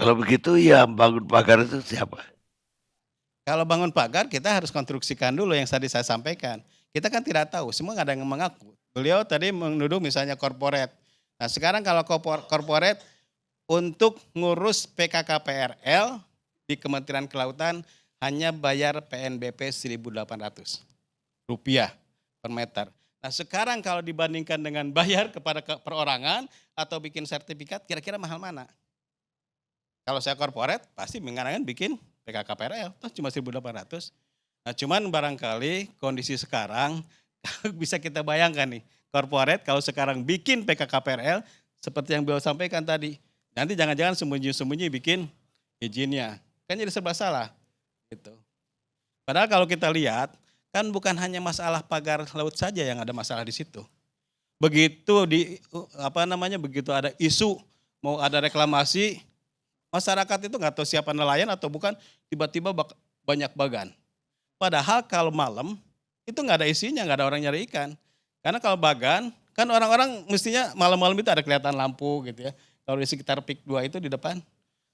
Kalau begitu ya bangun pagar itu siapa? Kalau bangun pagar kita harus konstruksikan dulu yang tadi saya sampaikan. Kita kan tidak tahu, semua nggak ada yang mengaku. Beliau tadi menuduh misalnya korporat. Nah sekarang kalau korporat untuk ngurus PKKPRL di Kementerian Kelautan hanya bayar PNBP Rp1.800 per meter. Nah sekarang kalau dibandingkan dengan bayar kepada perorangan atau bikin sertifikat, kira-kira mahal mana? Kalau saya korporat pasti mengatakan bikin PKKPRL, toh cuma 1.800. Nah cuman barangkali kondisi sekarang bisa kita bayangkan nih, korporat kalau sekarang bikin PKKPRL seperti yang beliau sampaikan tadi, nanti jangan-jangan sembunyi-sembunyi bikin izinnya, kan jadi serba salah. Gitu. Padahal kalau kita lihat, kan bukan hanya masalah pagar laut saja yang ada masalah di situ. Begitu begitu ada isu mau ada reklamasi, masyarakat itu nggak tahu siapa nelayan atau bukan, tiba-tiba banyak bagan. Padahal kalau malam itu nggak ada isinya, nggak ada orang nyari ikan. Karena kalau bagan, kan orang-orang mestinya malam-malam itu ada kelihatan lampu gitu ya. Kalau di sekitar PIK 2 itu di depan.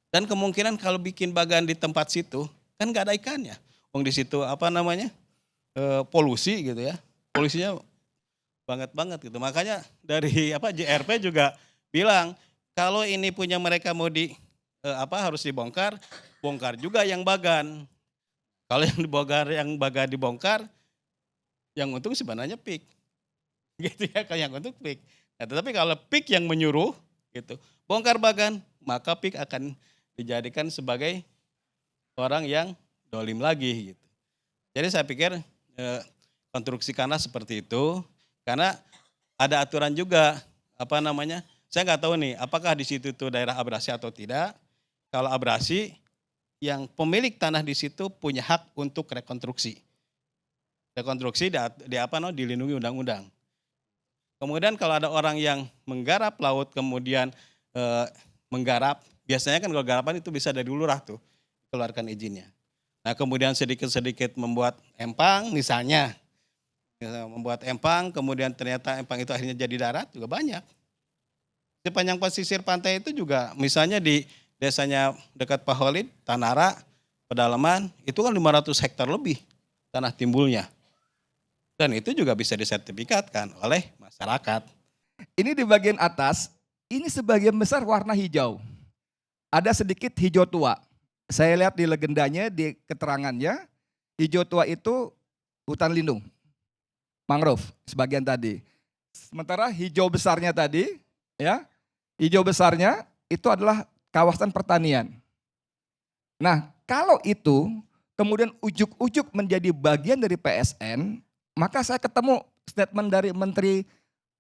Dan kemungkinan kalau bikin bagan di tempat situ, kan nggak ada ikannya. Di situ polusi gitu ya. Polusinya banget gitu. Makanya dari JRP juga bilang kalau ini punya mereka mau harus dibongkar, bongkar juga yang bagan. Kalau yang bagan dibongkar, yang untung sebenarnya PIK. Gitu ya, kalau yang untung PIK. Nah, tetapi kalau PIK yang menyuruh gitu, bongkar bagan, maka PIK akan dijadikan sebagai orang yang dolim lagi gitu. Jadi saya pikir konstruksi kanal seperti itu, karena ada aturan juga, saya nggak tahu nih, apakah di situ itu daerah abrasi atau tidak. Kalau abrasi, yang pemilik tanah di situ punya hak untuk rekonstruksi. Rekonstruksi dilindungi undang-undang. Kemudian kalau ada orang yang menggarap laut, kemudian menggarap, biasanya kan kalau garapan itu bisa dari lurah tuh, keluarkan izinnya. Nah kemudian sedikit-sedikit membuat empang misalnya, kemudian ternyata empang itu akhirnya jadi darat juga banyak. Sepanjang pesisir pantai itu juga misalnya di desanya dekat Paholid, Tanara, pedalaman, itu kan 500 hektar lebih tanah timbulnya. Dan itu juga bisa disertifikatkan oleh masyarakat. Ini di bagian atas, ini sebagian besar warna hijau. Ada sedikit hijau tua. Saya lihat di legendanya, di keterangannya, hijau tua itu hutan lindung, mangrove sebagian tadi. Sementara hijau besarnya tadi, ya, hijau besarnya itu adalah kawasan pertanian. Nah, kalau itu kemudian ujuk-ujuk menjadi bagian dari PSN, maka saya ketemu statement dari Menteri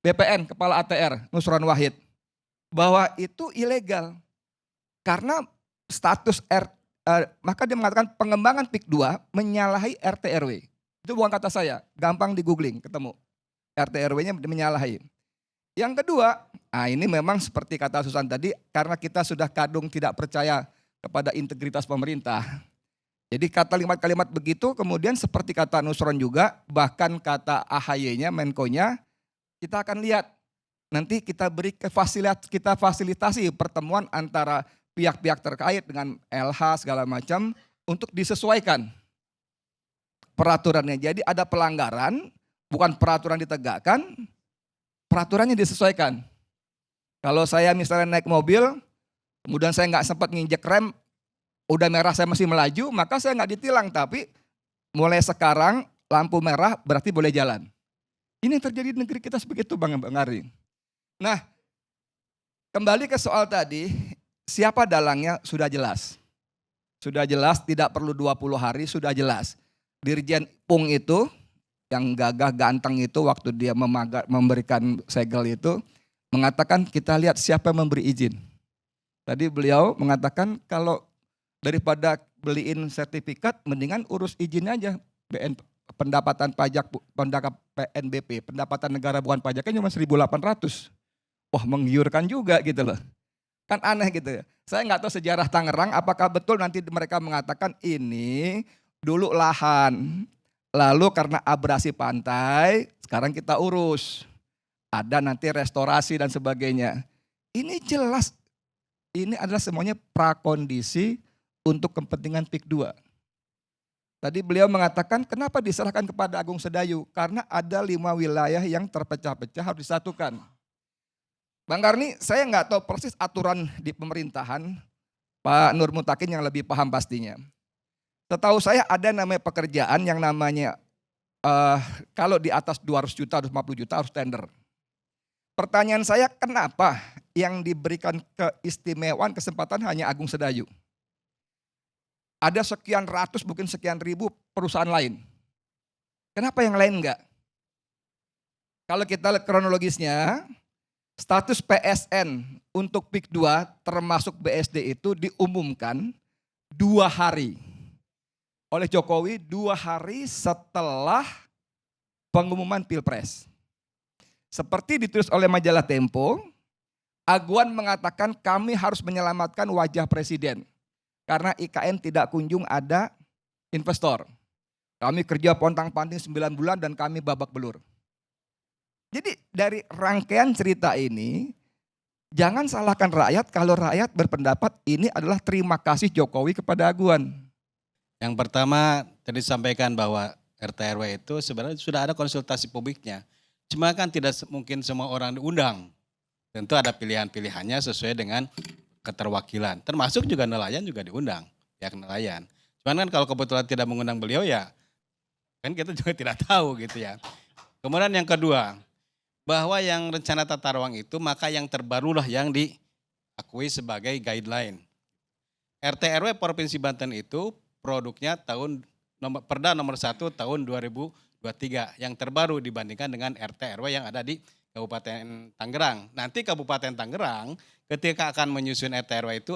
BPN, Kepala ATR, Nusron Wahid, bahwa itu ilegal. Karena status maka dia mengatakan pengembangan PIK 2 menyalahi RT RW. Itu bukan kata saya, gampang di googling ketemu. RT RW-nya menyalahi. Yang kedua, ini memang seperti kata Susan tadi, karena kita sudah kadung tidak percaya kepada integritas pemerintah. Jadi kalimat-kalimat begitu, kemudian seperti kata Nusron juga, bahkan kata AHY-nya, Menko-nya, kita akan lihat. Nanti kita kita fasilitasi pertemuan antara pihak-pihak terkait dengan LH segala macam untuk disesuaikan peraturannya. Jadi ada pelanggaran, bukan peraturan ditegakkan, peraturannya disesuaikan. Kalau saya misalnya naik mobil, kemudian saya nggak sempat nginjek rem, udah merah saya masih melaju, maka saya nggak ditilang. Tapi mulai sekarang lampu merah berarti boleh jalan. Ini yang terjadi di negeri kita begitu Bang Ari. Nah, kembali ke soal tadi, siapa dalangnya sudah jelas. Sudah jelas, tidak perlu 20 hari, sudah jelas. Dirjen Pung itu, yang gagah ganteng itu waktu dia memberikan segel itu, mengatakan kita lihat siapa yang memberi izin. Tadi beliau mengatakan kalau daripada beliin sertifikat, mendingan urus izin aja. Pendapatan pajak, PNBP, pendapatan negara bukan pajaknya cuma 1.800. Wah menggiurkan juga gitu loh. Kan aneh gitu ya. Saya nggak tahu sejarah Tangerang, apakah betul nanti mereka mengatakan ini dulu lahan. Lalu karena abrasi pantai, sekarang kita urus. Ada nanti restorasi dan sebagainya. Ini jelas ini adalah semuanya prakondisi untuk kepentingan PIK 2. Tadi beliau mengatakan kenapa diserahkan kepada Agung Sedayu? Karena ada 5 wilayah yang terpecah-pecah harus disatukan. Bang Karni, saya nggak tahu persis aturan di pemerintahan, Pak Nur Mutakin yang lebih paham pastinya. Setahu saya ada namanya pekerjaan yang namanya kalau di atas 200 juta, 250 juta harus tender. Pertanyaan saya, kenapa yang diberikan keistimewaan kesempatan hanya Agung Sedayu? Ada sekian ratus, mungkin sekian ribu perusahaan lain. Kenapa yang lain enggak? Kalau kita lihat kronologisnya, status PSN untuk PIK 2 termasuk BSD itu diumumkan 2 hari oleh Jokowi, 2 hari setelah pengumuman Pilpres. Seperti ditulis oleh majalah Tempo, Aguan mengatakan kami harus menyelamatkan wajah presiden. Karena IKN tidak kunjung ada investor. Kami kerja pontang-panting 9 bulan dan kami babak belur. Jadi dari rangkaian cerita ini, jangan salahkan rakyat kalau rakyat berpendapat ini adalah terima kasih Jokowi kepada Aguan. Yang pertama tadi disampaikan bahwa RT RW itu sebenarnya sudah ada konsultasi publiknya. Cuma kan tidak mungkin semua orang diundang. Tentu ada pilihan-pilihannya sesuai dengan keterwakilan. Termasuk juga nelayan juga diundang, pihak nelayan. Cuman kan kalau kebetulan tidak mengundang beliau ya kan kita juga tidak tahu gitu ya. Kemudian yang kedua, bahwa yang rencana tata ruang itu maka yang terbarulah yang diakui sebagai guideline. RT RW Provinsi Banten itu produknya Perda nomor 1 tahun 2023 yang terbaru dibandingkan dengan RT RW yang ada di Kabupaten Tangerang. Nanti Kabupaten Tangerang ketika akan menyusun RT RW itu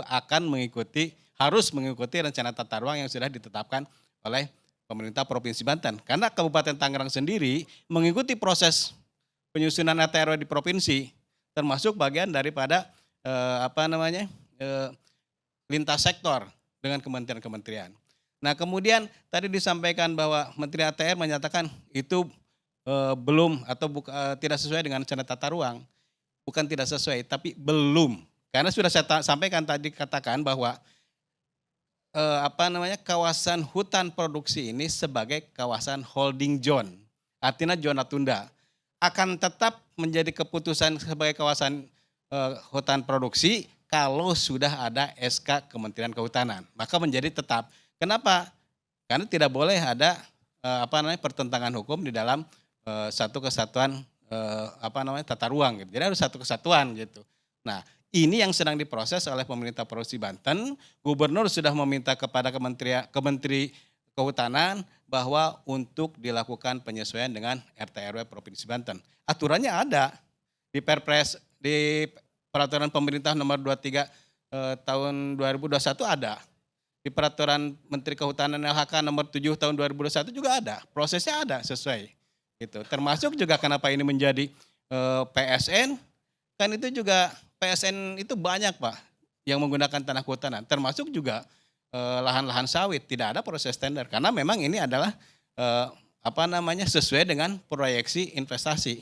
harus mengikuti rencana tata ruang yang sudah ditetapkan oleh pemerintah Provinsi Banten. Karena Kabupaten Tangerang sendiri mengikuti proses penyusunan RT RW di provinsi, termasuk bagian daripada lintas sektor dengan kementerian-kementerian. Nah kemudian tadi disampaikan bahwa Menteri ATR menyatakan itu belum atau tidak sesuai dengan rencana tata ruang. Bukan tidak sesuai, tapi belum. Karena sudah saya sampaikan tadi katakan bahwa kawasan hutan produksi ini sebagai kawasan holding zone. Artinya zona tunda. Akan tetap menjadi keputusan sebagai kawasan hutan produksi kalau sudah ada SK Kementerian Kehutanan. Maka menjadi tetap. Kenapa? Karena tidak boleh ada pertentangan hukum di dalam satu kesatuan tata ruang gitu. Jadi harus satu kesatuan gitu. Nah, ini yang sedang diproses oleh pemerintah Provinsi Banten. Gubernur sudah meminta kepada Kementeri Kehutanan bahwa untuk dilakukan penyesuaian dengan RT RW Provinsi Banten. Aturannya ada di Perpres di Peraturan Pemerintah nomor 23 tahun 2021 ada. Di Peraturan Menteri Kehutanan LHK nomor 7 tahun 2021 juga ada. Prosesnya ada sesuai. Gitu. Termasuk juga kenapa ini menjadi PSN, kan itu juga PSN itu banyak Pak yang menggunakan tanah kehutanan. Termasuk juga lahan-lahan sawit, tidak ada proses tender. Karena memang ini adalah sesuai dengan proyeksi investasi.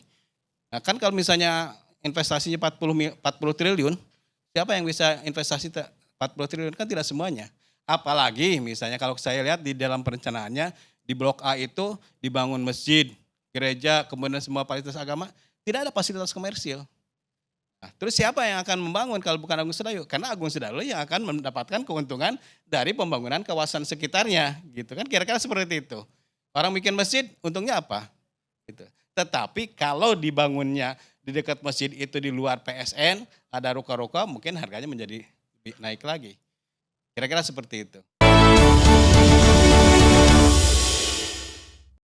Nah kan kalau misalnya investasinya 40 triliun, siapa yang bisa investasi 40 triliun? Kan tidak semuanya. Apalagi misalnya kalau saya lihat di dalam perencanaannya di Blok A itu dibangun masjid, gereja, kemudian semua fasilitas agama, tidak ada fasilitas komersil. Nah, terus siapa yang akan membangun kalau bukan Agung Sedayu? Karena Agung Sedayu yang akan mendapatkan keuntungan dari pembangunan kawasan sekitarnya, gitu kan? Kira-kira seperti itu. Orang bikin masjid, untungnya apa? Gitu. Tetapi kalau dibangunnya di dekat masjid itu di luar PSN, ada ruko-ruko, mungkin harganya menjadi naik lagi. Kira-kira seperti itu.